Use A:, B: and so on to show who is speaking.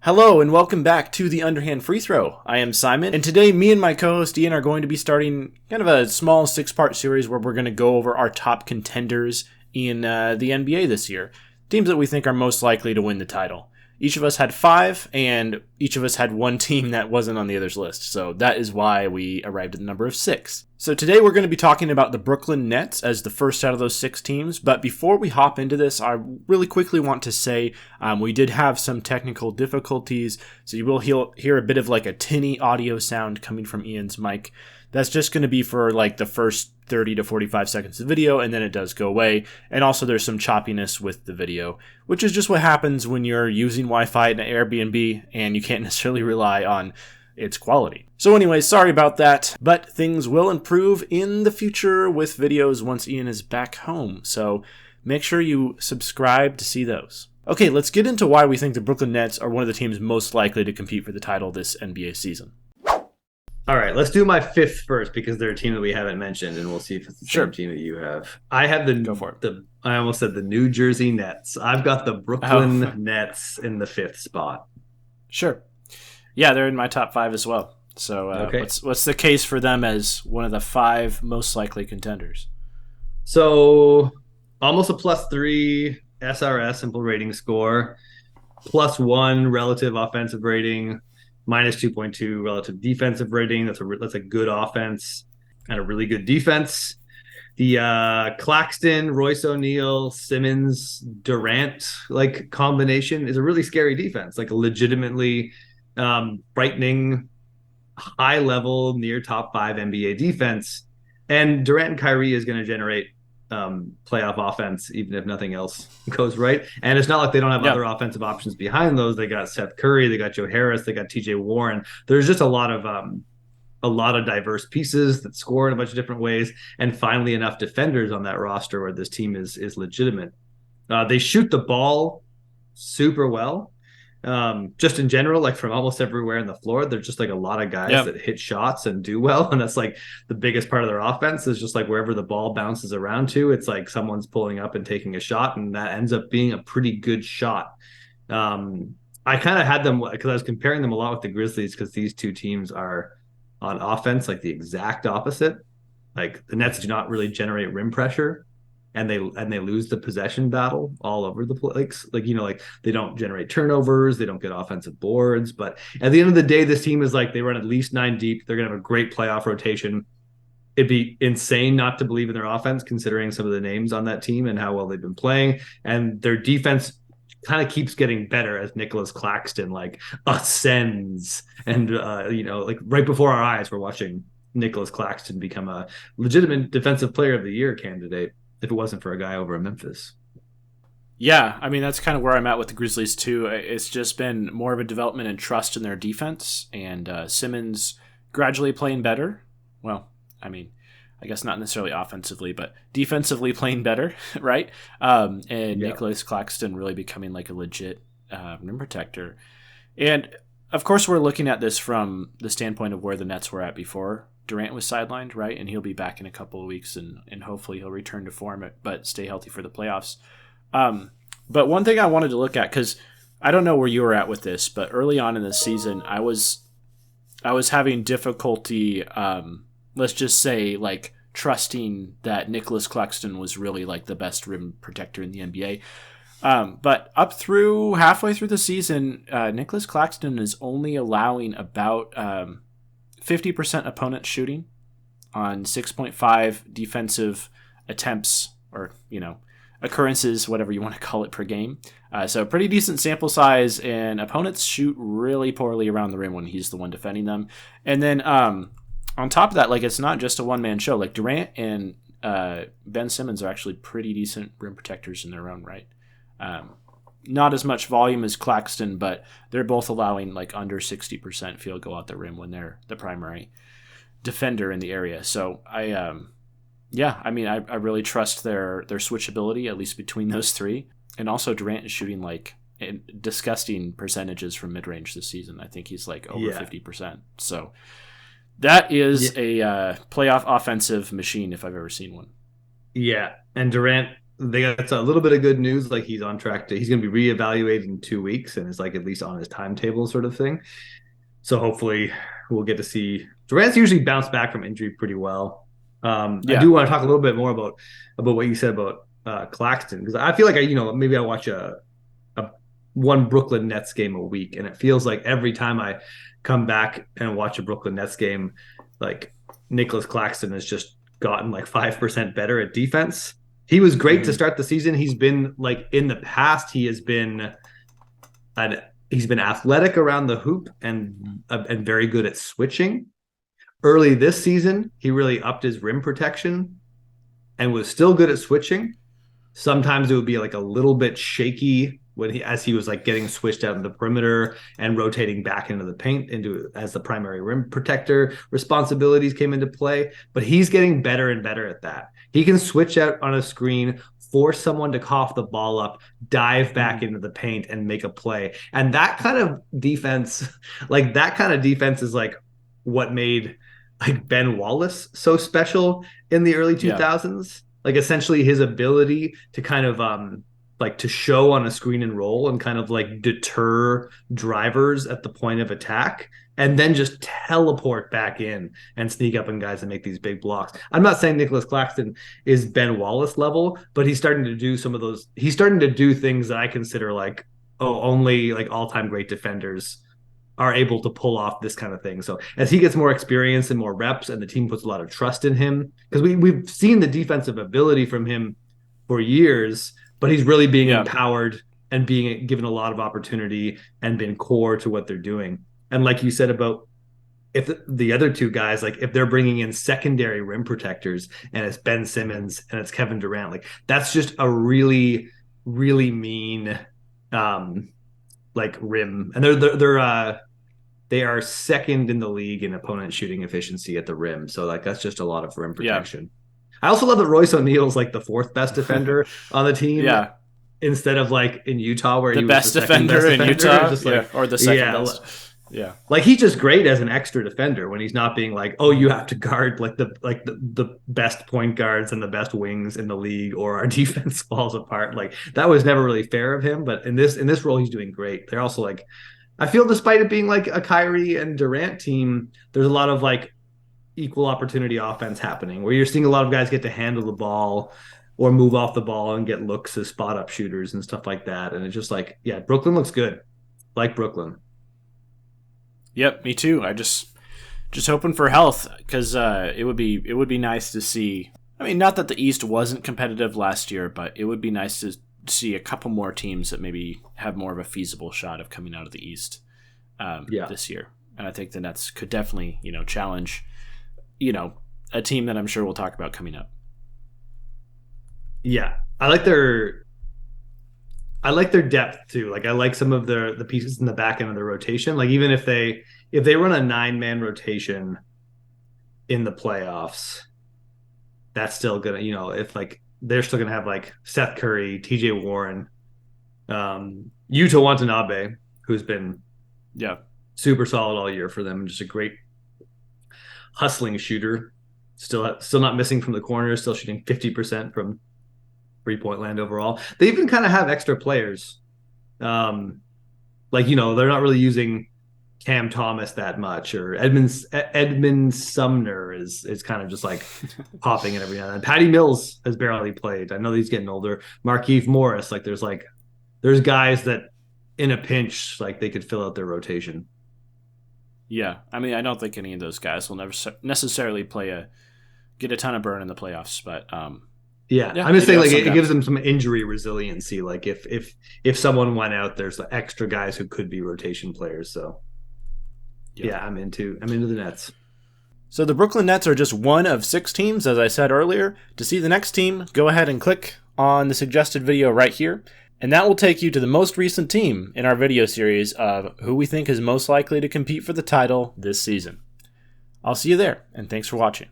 A: Hello and welcome back to the Underhand Free Throw. I am Simon, and today me and my co-host Ian are going to be starting kind of a small 6-part series where we're going to go over our top contenders in the NBA this year. Teams that we think are most likely to win the title. Each of us had 5, and each of us had one team that wasn't on the other's list, so that is why we arrived at the number of 6. So today we're going to be talking about the Brooklyn Nets as the first out of those 6 teams, but before we hop into this, I really quickly want to say we did have some technical difficulties, so you will hear a bit of like a tinny audio sound coming from Ian's mic. That's just going to be for like the first 30 to 45 seconds of video, and then it does go away. And also there's some choppiness with the video, which is just what happens when you're using Wi-Fi in an Airbnb and you can't necessarily rely on its quality. So anyways, sorry about that, but things will improve in the future with videos once Ian is back home. So make sure you subscribe to see those. Okay, let's get into why we think the Brooklyn Nets are one of the teams most likely to compete for the title this NBA season.
B: All right, let's do my 5th first because they're a team that we haven't mentioned, and we'll see if it's the same team that you have. I have
A: Go for it.
B: I almost said the New Jersey Nets. I've got the Brooklyn Nets in the 5th spot.
A: Sure. Yeah, they're in my top 5 as well. So
B: okay.
A: What's the case for them as one of the 5 most likely contenders?
B: So almost a +3 SRS, simple rating score, +1 relative offensive rating, -2.2 relative defensive rating. That's a good offense and a really good defense. The Claxton, Royce O'Neal, Simmons, Durant combination is a really scary defense, like a legitimately frightening, high level, near top 5 NBA defense. And Durant and Kyrie is going to generate playoff offense, even if nothing else goes right. And it's not like they don't have other offensive options behind those. They got Seth Curry, they got Joe Harris, they got TJ Warren. There's just a lot of diverse pieces that score in a bunch of different ways, and finally enough defenders on that roster where this team is legitimate. They shoot the ball super well. Just in general, like from almost everywhere in the floor, there's just like a lot of guys that hit shots and do well. And that's like the biggest part of their offense is just like wherever the ball bounces around to, it's like someone's pulling up and taking a shot. And that ends up being a pretty good shot. I kind of had them because I was comparing them a lot with the Grizzlies because these two teams are on offense, like the exact opposite. Like the Nets do not really generate rim pressure. And they lose the possession battle all over the place. Like they don't generate turnovers, they don't get offensive boards. But at the end of the day, this team is like they run at least 9 deep. They're gonna have a great playoff rotation. It'd be insane not to believe in their offense, considering some of the names on that team and how well they've been playing. And their defense kind of keeps getting better as Nicholas Claxton ascends. And right before our eyes, we're watching Nicholas Claxton become a legitimate defensive player of the year candidate. If it wasn't for a guy over in Memphis.
A: Yeah, I mean, that's kind of where I'm at with the Grizzlies, too. It's just been more of a development and trust in their defense, and Simmons gradually playing better. Well, I mean, I guess not necessarily offensively, but defensively playing better, right? Nicholas Claxton really becoming like a legit rim protector. And, of course, we're looking at this from the standpoint of where the Nets were at before Durant was sidelined, right? And he'll be back in a couple of weeks, and hopefully he'll return to form, but stay healthy for the playoffs. But one thing I wanted to look at, because I don't know where you were at with this, but early on in the season, I was having difficulty, let's just say, like, trusting that Nicholas Claxton was really, like, the best rim protector in the NBA. But up through halfway through the season, Nicholas Claxton is only allowing about 50% opponent shooting on 6.5 defensive attempts or, occurrences, whatever you want to call it, per game. So pretty decent sample size, and opponents shoot really poorly around the rim when he's the one defending them. And then on top of that, like, it's not just a one-man show. Like, Durant and Ben Simmons are actually pretty decent rim protectors in their own right. Not as much volume as Claxton, but they're both allowing like under 60% field goal out the rim when they're the primary defender in the area. So I really trust their switchability, at least between those three. And also Durant is shooting like disgusting percentages from mid-range this season. I think he's like over 50%. So that is a playoff offensive machine if I've ever seen one.
B: Yeah, and Durant they got a little bit of good news. Like he's on track he's going to be reevaluated in 2 weeks and is like at least on his timetable sort of thing. So hopefully we'll get to see Durant's usually bounced back from injury pretty well. I do want to talk a little bit more about what you said about Claxton, because I feel like maybe I watch a one Brooklyn Nets game a week, and it feels like every time I come back and watch a Brooklyn Nets game, like Nicholas Claxton has just gotten like 5% better at defense. He was great to start the season. He's been like in the past, he's been athletic around the hoop and very good at switching. Early this season, he really upped his rim protection and was still good at switching. Sometimes it would be like a little bit shaky as he was like getting switched out in the perimeter and rotating back into the paint as the primary rim protector responsibilities came into play. But he's getting better and better at that. He can switch out on a screen, force someone to cough the ball up, dive back into the paint and make a play. And that kind of defense, is like what made like Ben Wallace so special in the early 2000s. Like essentially his ability to kind of like to show on a screen and roll and kind of like deter drivers at the point of attack and then just teleport back in and sneak up on guys and make these big blocks. I'm not saying Nicholas Claxton is Ben Wallace level, but he's starting to do he's starting to do things that I consider like, only like all-time great defenders are able to pull off this kind of thing. So as he gets more experience and more reps and the team puts a lot of trust in him, because we've seen the defensive ability from him for years, but he's really being empowered and being given a lot of opportunity and been core to what they're doing. And like you said about if the other two guys, like if they're bringing in secondary rim protectors and it's Ben Simmons and it's Kevin Durant, like that's just a really, really mean like rim. And they are second in the league in opponent shooting efficiency at the rim. So like that's just a lot of rim protection. Yeah. I also love that Royce O'Neal's like the fourth best defender on the team. Yeah. Instead of like in Utah where he was
A: best defender in Utah, just like, or the second best. Yeah.
B: Like he's just great as an extra defender when he's not being like, oh, you have to guard like the best point guards and the best wings in the league or our defense falls apart. Like that was never really fair of him, but in this role he's doing great. They're also like, I feel despite it being like a Kyrie and Durant team, there's a lot of like equal opportunity offense happening where you're seeing a lot of guys get to handle the ball or move off the ball and get looks as spot up shooters and stuff like that. And it's just like, yeah, Brooklyn looks good. Like Brooklyn.
A: Yep, me too. I just hoping for health because it would be nice to see. I mean, not that the East wasn't competitive last year, but it would be nice to see a couple more teams that maybe have more of a feasible shot of coming out of the East this year. And I think the Nets could definitely, challenge, a team that I'm sure we'll talk about coming up.
B: Yeah, I like their depth too. Like I like some of the pieces in the back end of the rotation. Like even if they run a 9-man rotation in the playoffs, that's still gonna, if like they're still gonna have like Seth Curry, TJ Warren, Yuta Watanabe, who's been super solid all year for them, and just a great hustling shooter. Still not missing from the corner, still shooting 50% from 3-point land overall. They even kind of have extra players. They're not really using Cam Thomas that much, or Edmund Sumner is kind of just like popping in every now and then. Patty Mills has barely played. I know he's getting older. Markieff Morris, like there's guys that in a pinch, like they could fill out their rotation.
A: Yeah, I mean, I don't think any of those guys will never necessarily get a ton of burn in the playoffs, but
B: yeah, I'm just saying, like it gives them some injury resiliency. Like if someone went out, there's the extra guys who could be rotation players. So yeah, I'm into the Nets.
A: So the Brooklyn Nets are just one of 6 teams, as I said earlier. To see the next team, go ahead and click on the suggested video right here, and that will take you to the most recent team in our video series of who we think is most likely to compete for the title this season. I'll see you there, and thanks for watching.